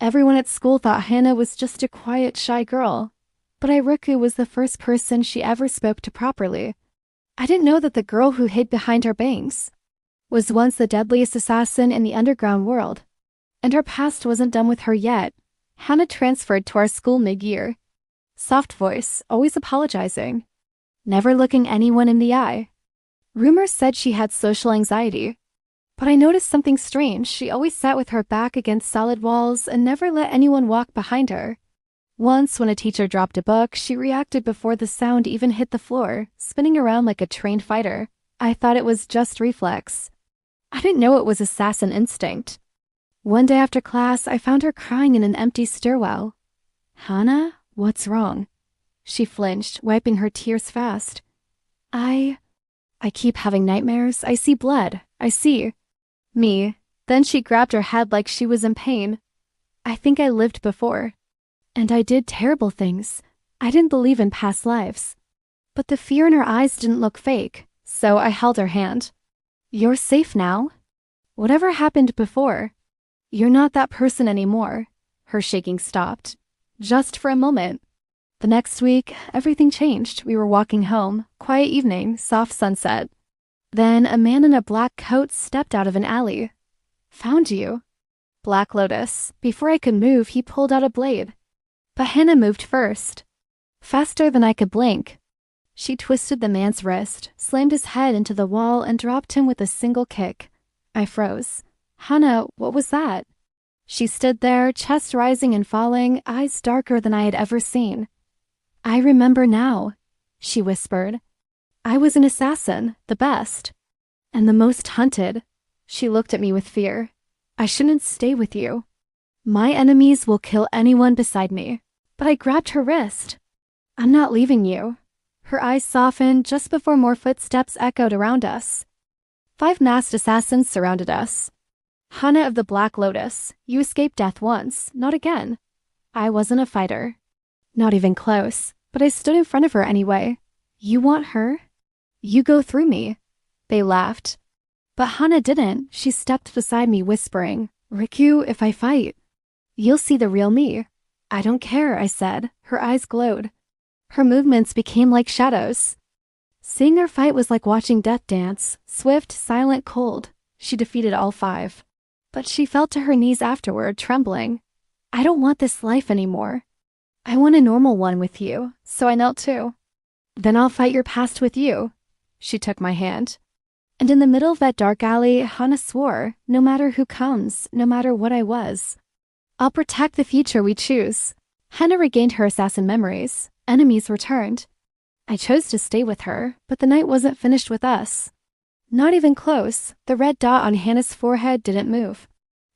Everyone at school thought Hannah was just a quiet, shy girl, but Arko was the first person she ever spoke to properly. I didn't know that the girl who hid behind her bangs was once the deadliest assassin in the underground world. And our past wasn't done with her yet. Hannah transferred to our school mid-year. Soft voice, always apologizing, never looking anyone in the eye. Rumors said she had social anxiety, but I noticed something strange. She always sat with her back against solid walls and never let anyone walk behind her. Once, when a teacher dropped a book, she reacted before the sound even hit the floor, spinning around like a trained fighter. I thought it was just reflex. I didn't know it was assassin instinct. One day after class, I found her crying in an empty stairwell. "Hannah, what's wrong?" She flinched, wiping her tears fast. I keep having nightmares. I see blood. I see me." Then she grabbed her head like she was in pain. "I think I lived before. And I did terrible things. I didn't believe in past lives." But the fear in her eyes didn't look fake, so I held her hand. "You're safe now. Whatever happened before, you're not that person anymore." Her shaking stopped. Just for a moment. The next week, everything changed. We were walking home. Quiet evening, soft sunset. Then a man in a black coat stepped out of an alley. "Found you." Black Lotus. Before I could move, he pulled out a blade. But Hannah moved first. Faster than I could blink. She twisted the man's wrist, slammed his head into the wall, and dropped him with a single kick. I froze. "Hannah, what was that?" She stood there, chest rising and falling, eyes darker than I had ever seen. "I remember now," she whispered. "I was an assassin, the best. And the most hunted." She looked at me with fear. "I shouldn't stay with you. My enemies will kill anyone beside me." But I grabbed her wrist. "I'm not leaving you." Her eyes softened just before more footsteps echoed around us. 5 masked assassins surrounded us. "Hannah of the Black Lotus, you escaped death once, not again." I wasn't a fighter. Not even close, but I stood in front of her anyway. "You want her? You go through me." They laughed. But Hannah didn't. She stepped beside me, whispering, "Riku, if I fight, you'll see the real me." "I don't care," I said. Her eyes glowed. Her movements became like shadows. Seeing her fight was like watching death dance, swift, silent, cold. She defeated all 5. But she fell to her knees afterward, trembling. "I don't want this life anymore. I want a normal one with you," so I knelt too. "Then I'll fight your past with you." She took my hand. And in the middle of that dark alley, Hannah swore, no matter who comes, no matter what I was, I'll protect the future we choose. Hannah regained her assassin memories. Enemies returned. I chose to stay with her, but the night wasn't finished with us. Not even close. The red dot on Hannah's forehead didn't move.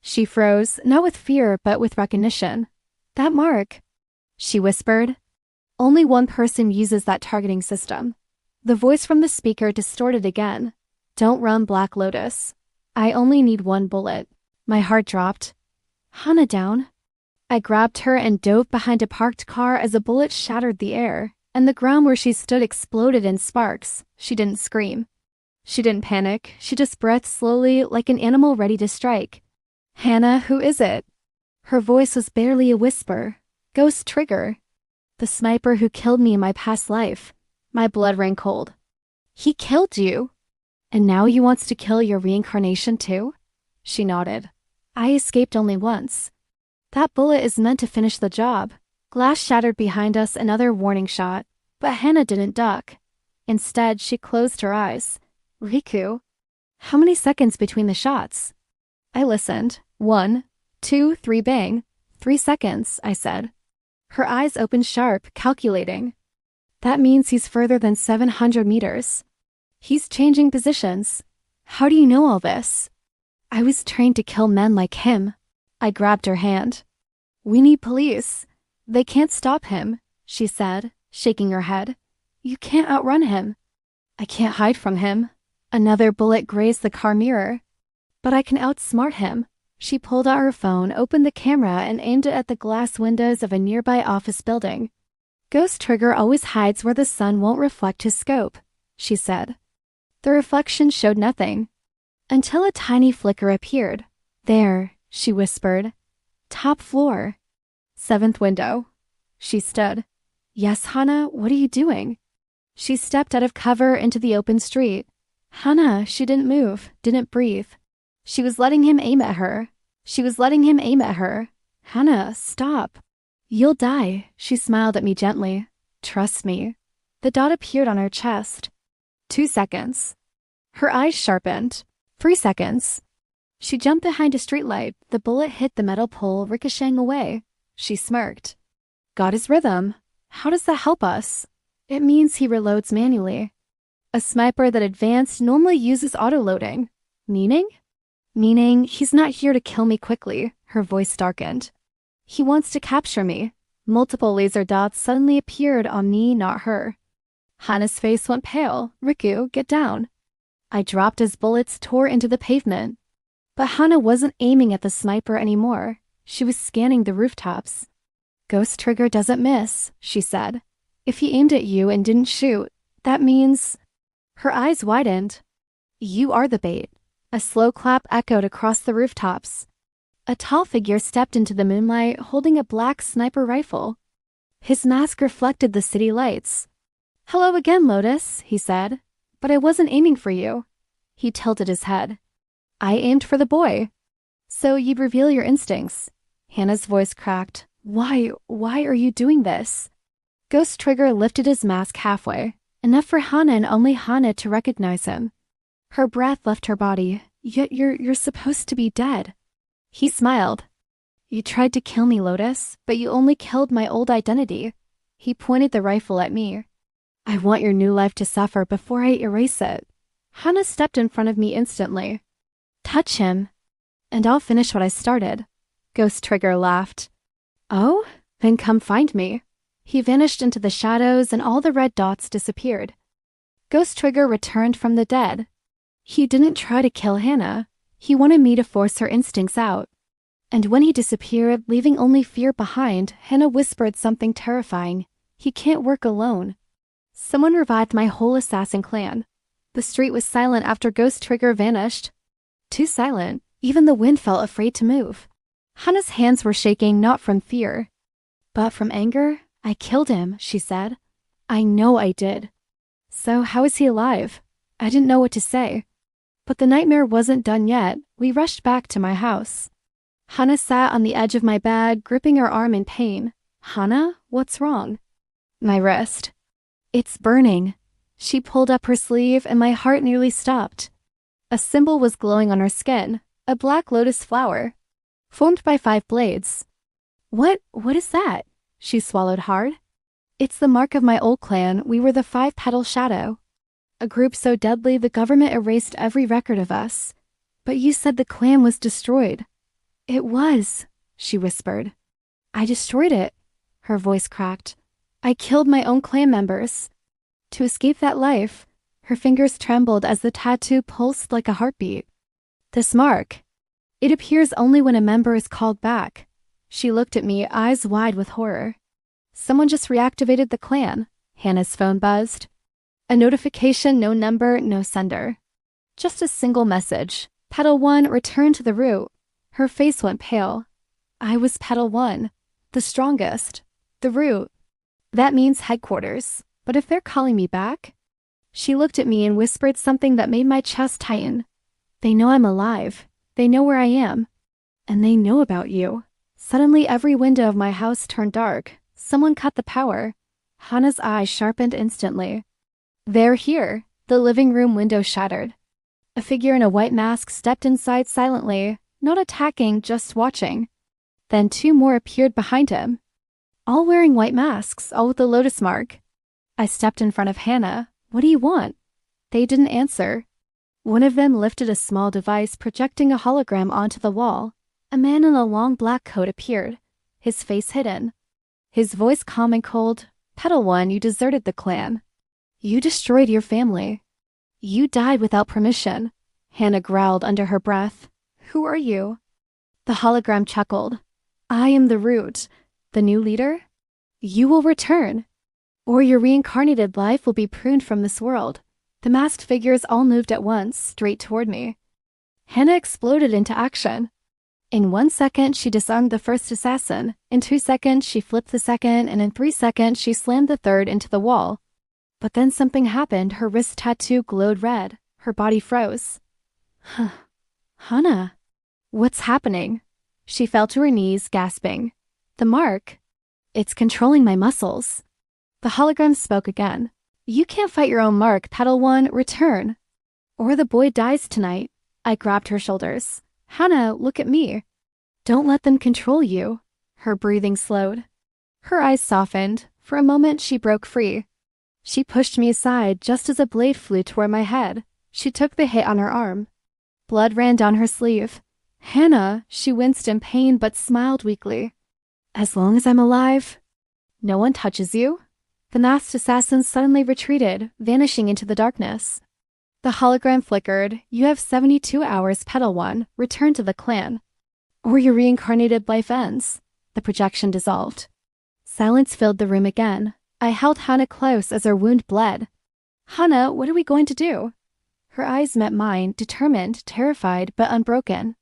She froze, not with fear, but with recognition. "That mark," she whispered. "Only one person uses that targeting system." The voice from the speaker distorted again. "Don't run, Black Lotus. I only need 1 bullet." My heart dropped. "Hannah down." I grabbed her and dove behind a parked car as a bullet shattered the air, and the ground where she stood exploded in sparks. She didn't scream. She didn't panic. She just breathed slowly, like an animal ready to strike. "Hannah, who is it?" Her voice was barely a whisper. "Ghost Trigger. The sniper who killed me in my past life." My blood ran cold. "He killed you? And now he wants to kill your reincarnation too?" She nodded. "I escaped only once. That bullet is meant to finish the job." Glass shattered behind us, another warning shot. But Hannah didn't duck. Instead, she closed her eyes. "Riku, how many seconds between the shots?" I listened. 1, 2, 3, bang. 3 seconds, I said. Her eyes opened sharp, calculating. "That means he's further than 700 meters. He's changing positions. How do you know all this?" "I was trained to kill men like him." I grabbed her hand. "We need police. They can't stop him," she said, shaking her head. "You can't outrun him." "I can't hide from him." Another bullet grazed the car mirror. "But I can outsmart him." She pulled out her phone, opened the camera, and aimed it at the glass windows of a nearby office building. "Ghost Trigger always hides where the sun won't reflect his scope," she said. The reflection showed nothing, until a tiny flicker appeared. "There," she whispered. Top floor. 7th window. She stood. Yes, Hana, what are you doing? She stepped out of cover into the open street. Hana, she didn't move, didn't breathe. She was letting him aim at her. Hana, stop. You'll die, she smiled at me gently. Trust me. The dot appeared on her chest. 2 seconds. Her eyes sharpened. 3 seconds. She jumped behind a streetlight. The bullet hit the metal pole, ricocheting away. She smirked. Got his rhythm. How does that help us? It means he reloads manually. A sniper that advanced normally uses auto-loading. Meaning? Meaning he's not here to kill me quickly. Her voice darkened. He wants to capture me. Multiple laser dots suddenly appeared on me, not her. Hana's face went pale. Riku, get down. I dropped as bullets tore into the pavement. But Hana wasn't aiming at the sniper anymore. She was scanning the rooftops. Ghost trigger doesn't miss, she said. If he aimed at you and didn't shoot, that means... Her eyes widened. You are the bait. A slow clap echoed across the rooftops. A tall figure stepped into the moonlight holding a black sniper rifle. His mask reflected the city lights. Hello again, Lotus, he said. But I wasn't aiming for you. He tilted his head. I aimed for the boy. So you'd reveal your instincts. Hana's voice cracked. Why are you doing this? Ghost Trigger lifted his mask halfway, enough for Hana and only Hana to recognize him. Her breath left her body. Yet you're supposed to be dead. He smiled. You tried to kill me, Lotus, but you only killed my old identity. He pointed the rifle at me. I want your new life to suffer before I erase it. Hana stepped in front of me instantly. Touch him, and I'll finish what I started. Ghost Trigger laughed. Oh? Then come find me. He vanished into the shadows and all the red dots disappeared. Ghost Trigger returned from the dead. He didn't try to kill Hana. He wanted me to force her instincts out. And when he disappeared, leaving only fear behind, Hana whispered something terrifying. He can't work alone. Someone revived my whole assassin clan. The street was silent after Ghost Trigger vanished. Too silent. Even the wind felt afraid to move. Hana's hands were shaking not from fear, but from anger. I killed him, she said. I know I did. So how is he alive? I didn't know what to say. But the nightmare wasn't done yet. We rushed back to my house. Hana sat on the edge of my bed, gripping her arm in pain. Hana, what's wrong? My wrist. It's burning. She pulled up her sleeve and my heart nearly stopped. A symbol was glowing on her skin, a black lotus flower, formed by 5 blades. What is that? She swallowed hard. It's the mark of my old clan. We were the 5-petal shadow. A group so deadly the government erased every record of us. But you said the clan was destroyed. It was, she whispered. I destroyed it. Her voice cracked. I killed my own clan members. To escape that life, her fingers trembled as the tattoo pulsed like a heartbeat. This mark. It appears only when a member is called back. She looked at me, eyes wide with horror. Someone just reactivated the clan. Hana's phone buzzed. A notification, no number, no sender. Just a single message. Petal 1, return to the root. Her face went pale. I was Petal 1. The strongest. The root. That means headquarters. But if they're calling me back? She looked at me and whispered something that made my chest tighten. They know I'm alive. They know where I am. And they know about you. Suddenly every window of my house turned dark. Someone cut the power. Hana's eyes sharpened instantly. They're here. The living room window shattered. A figure in a white mask stepped inside silently, not attacking, just watching. Then 2 more appeared behind him. All wearing white masks, all with the lotus mark. I stepped in front of Hana. What do you want? They didn't answer. One of them lifted a small device projecting a hologram onto the wall. A man in a long black coat appeared, his face hidden. His voice calm and cold. Petal 1, you deserted the clan. You destroyed your family. You died without permission. Hana growled under her breath. Who are you? The hologram chuckled. I am the root. The new leader? You will return. Or your reincarnated life will be pruned from this world. The masked figures all moved at once, straight toward me. Hana exploded into action. In 1 second, she disarmed the first assassin. In 2 seconds, she flipped the second, and in 3 seconds, she slammed the third into the wall. But then something happened. Her wrist tattoo glowed red. Her body froze. Hana, what's happening? She fell to her knees, gasping. The mark. It's controlling my muscles. The hologram spoke again. You can't fight your own mark, Petal 1, return. Or the boy dies tonight. I grabbed her shoulders. Hana, look at me. Don't let them control you. Her breathing slowed. Her eyes softened. For a moment, she broke free. She pushed me aside just as a blade flew toward my head. She took the hit on her arm. Blood ran down her sleeve. Hana, she winced in pain but smiled weakly. As long as I'm alive. No one touches you? The masked assassin suddenly retreated, vanishing into the darkness. The hologram flickered. You have 72 hours, Petal 1. Return to the clan. Or your reincarnated life ends. The projection dissolved. Silence filled the room again. I held Hana close as her wound bled. Hana, what are we going to do? Her eyes met mine, determined, terrified, but unbroken.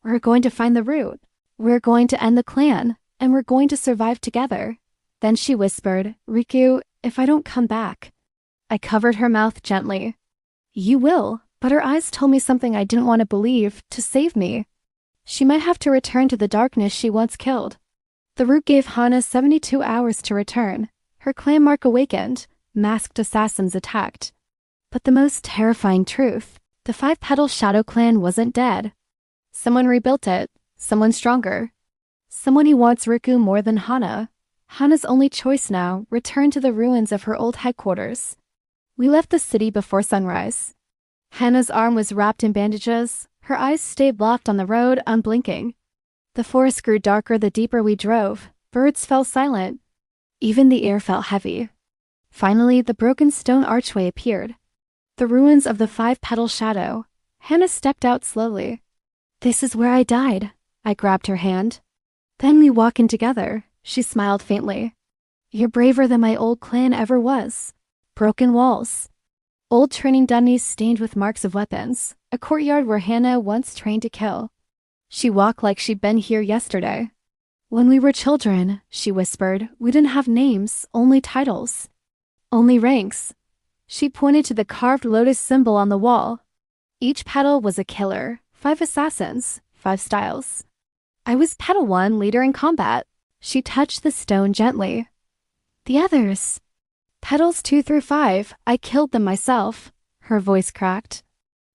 We're going to find the root. We're going to end the clan, and we're going to survive together. Then she whispered, Riku, if I don't come back. I covered her mouth gently. You will, but her eyes told me something I didn't want to believe, to save me. She might have to return to the darkness she once killed. The root gave Hana 72 hours to return. Her clan mark awakened. Masked assassins attacked. But the most terrifying truth, the 5-petal shadow clan wasn't dead. Someone rebuilt it. Someone stronger. Someone who wants Riku more than Hana. Hana's only choice now, return to the ruins of her old headquarters. We left the city before sunrise. Hana's arm was wrapped in bandages. Her eyes stayed locked on the road, unblinking. The forest grew darker the deeper we drove. Birds fell silent. Even the air felt heavy. Finally, the broken stone archway appeared. The ruins of the 5-petal shadow. Hana stepped out slowly. This is where I died. I grabbed her hand. Then we walk in together. She smiled faintly. You're braver than my old clan ever was. Broken walls. Old training dummies stained with marks of weapons. A courtyard where Hana once trained to kill. She walked like she'd been here yesterday. When we were children, she whispered, we didn't have names, only titles. Only ranks. She pointed to the carved lotus symbol on the wall. Each petal was a killer. 5 assassins, 5 styles. I was Petal 1, leader in combat. She touched the stone gently. The others. Petals 2 through 5, I killed them myself. Her voice cracked.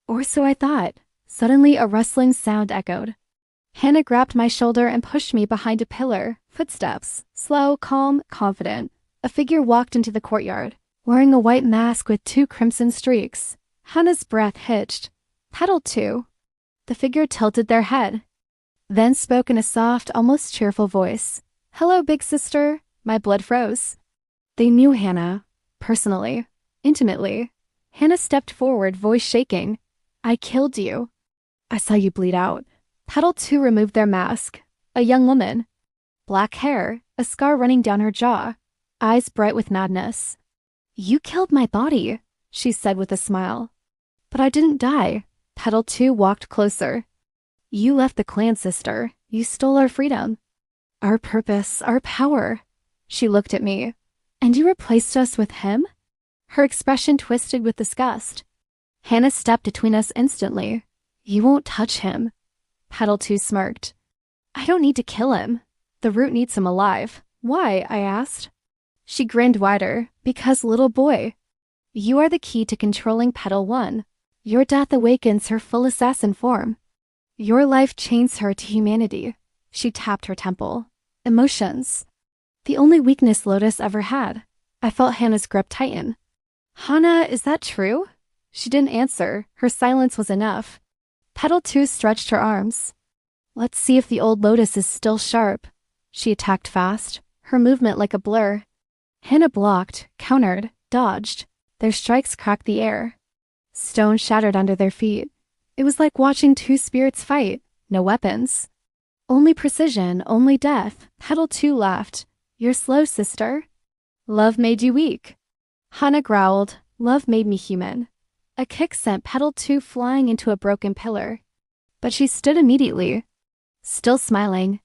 Or so I thought. Suddenly a rustling sound echoed. Hana grabbed my shoulder and pushed me behind a pillar. Footsteps. Slow, calm, confident. A figure walked into the courtyard, wearing a white mask with 2 crimson streaks. Hana's breath hitched. Petal 2. The figure tilted their head. Then spoke in a soft, almost cheerful voice. Hello, big sister. My blood froze. They knew Hana. Personally. Intimately. Hana stepped forward, voice shaking. I killed you. I saw you bleed out. Petal 2 removed their mask. A young woman. Black hair, a scar running down her jaw. Eyes bright with madness. You killed my body, she said with a smile. But I didn't die. Petal 2 walked closer. You left the clan, sister. You stole our freedom. Our purpose, our power. She looked at me. And you replaced us with him? Her expression twisted with disgust. Hana stepped between us instantly. You won't touch him. Petal 2 smirked. I don't need to kill him. The root needs him alive. Why? I asked. She grinned wider. Because, little boy, you are the key to controlling Petal 1. Your death awakens her full assassin form. Your life chains her to humanity. She tapped her temple. Emotions. The only weakness Lotus ever had. I felt Hana's grip tighten. Hana, is that true? She didn't answer. Her silence was enough. Petal 2 stretched her arms. Let's see if the old Lotus is still sharp. She attacked fast, her movement like a blur. Hana blocked, countered, dodged. Their strikes cracked the air. Stone shattered under their feet. It was like watching 2 spirits fight. No weapons. Only precision, only death. Petal 2 laughed. You're slow, sister. Love made you weak. Hana growled. Love made me human. A kick sent Petal 2 flying into a broken pillar. But she stood immediately. Still smiling,